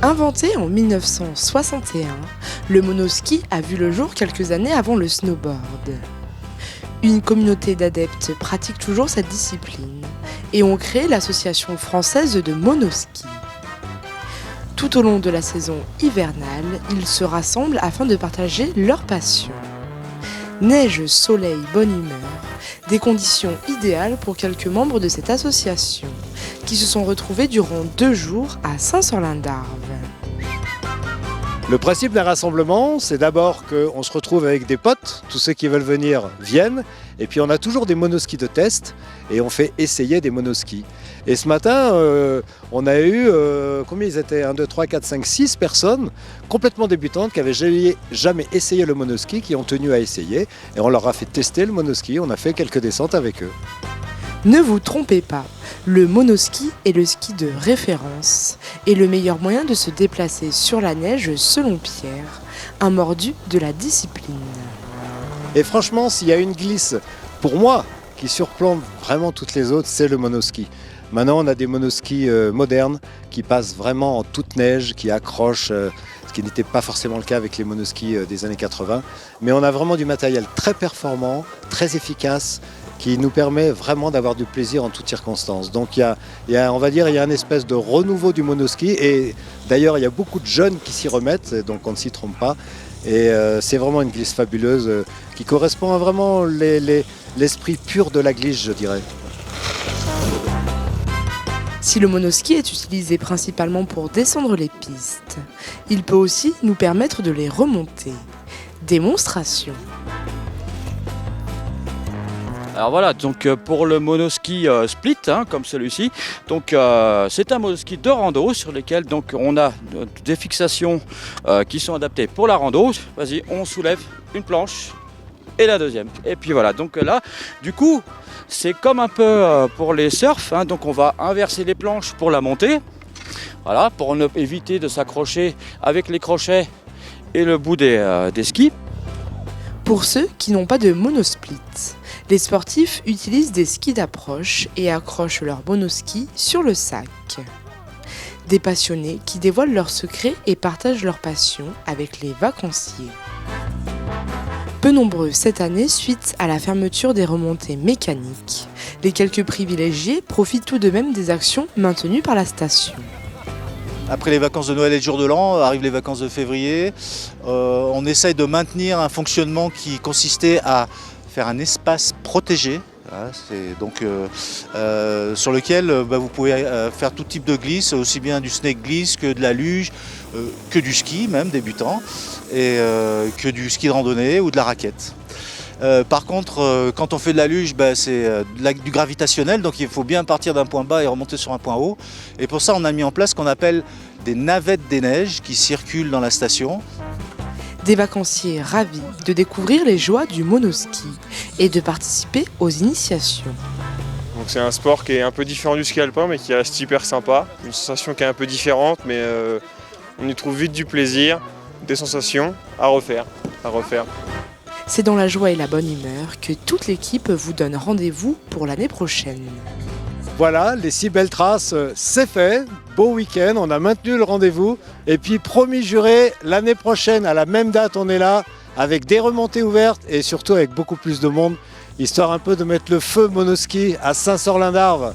Inventé en 1961, le monoski a vu le jour quelques années avant le snowboard. Une communauté d'adeptes pratique toujours cette discipline et ont créé l'association française de monoski. Tout au long de la saison hivernale, ils se rassemblent afin de partager leur passion. Neige, soleil, bonne humeur, des conditions idéales pour quelques membres de cette association qui se sont retrouvés durant 2 jours à Saint-Sorlin-d'Arve. Le principe d'un rassemblement, c'est d'abord qu'on se retrouve avec des potes, tous ceux qui veulent venir viennent, et puis on a toujours des monoskis de test, et on fait essayer des monoskis. Et ce matin, on a eu, combien ils étaient 1, 2, 3, 4, 5, 6 personnes complètement débutantes qui n'avaient jamais essayé le monoski, qui ont tenu à essayer, et on leur a fait tester le monoski, on a fait quelques descentes avec eux. Ne vous trompez pas, le monoski est le ski de référence et le meilleur moyen de se déplacer sur la neige selon Pierre, un mordu de la discipline. Et franchement, s'il y a une glisse, pour moi, qui surplombe vraiment toutes les autres, c'est le monoski. Maintenant, on a des monoskis modernes qui passent vraiment en toute neige, qui accrochent, ce qui n'était pas forcément le cas avec les monoskis des années 80. Mais on a vraiment du matériel très performant, très efficace, qui nous permet vraiment d'avoir du plaisir en toutes circonstances. Donc on va dire, il y a une espèce de renouveau du monoski, et d'ailleurs il y a beaucoup de jeunes qui s'y remettent, donc on ne s'y trompe pas. Et c'est vraiment une glisse fabuleuse qui correspond à vraiment l'esprit pur de la glisse, je dirais. Si le monoski est utilisé principalement pour descendre les pistes, il peut aussi nous permettre de les remonter. Démonstration. Alors voilà, donc pour le monoski split, comme celui-ci, donc c'est un monoski de rando sur lequel donc on a des fixations qui sont adaptées pour la rando. Vas-y, on soulève une planche et la deuxième. Et puis voilà, donc là, du coup, c'est comme un peu pour les surfs, donc on va inverser les planches pour la montée. Voilà, pour éviter de s'accrocher avec les crochets et le bout des skis. Pour ceux qui n'ont pas de monosplit, les sportifs utilisent des skis d'approche et accrochent leur monoski sur le sac. Des passionnés qui dévoilent leurs secrets et partagent leur passion avec les vacanciers. Peu nombreux cette année suite à la fermeture des remontées mécaniques, les quelques privilégiés profitent tout de même des actions maintenues par la station. Après les vacances de Noël et le jour de l'an, arrivent les vacances de février. On essaye de maintenir un fonctionnement qui consistait à faire un espace protégé, sur lequel vous pouvez faire tout type de glisse, aussi bien du snake glisse que de la luge, que du ski même débutant, et que du ski de randonnée ou de la raquette. Par contre, quand on fait de la luge, c'est du gravitationnel, donc il faut bien partir d'un point bas et remonter sur un point haut. Et pour ça, on a mis en place ce qu'on appelle des navettes des neiges qui circulent dans la station. Des vacanciers ravis de découvrir les joies du monoski et de participer aux initiations. Donc c'est un sport qui est un peu différent du ski alpin, mais qui reste hyper sympa. Une sensation qui est un peu différente, mais on y trouve vite du plaisir, des sensations à refaire. C'est dans la joie et la bonne humeur que toute l'équipe vous donne rendez-vous pour l'année prochaine. Voilà, les 6 belles traces, c'est fait. Beau week-end, on a maintenu le rendez-vous. Et puis promis juré, l'année prochaine, à la même date, on est là, avec des remontées ouvertes et surtout avec beaucoup plus de monde, histoire un peu de mettre le feu monoski à Saint-Sorlin-d'Arve.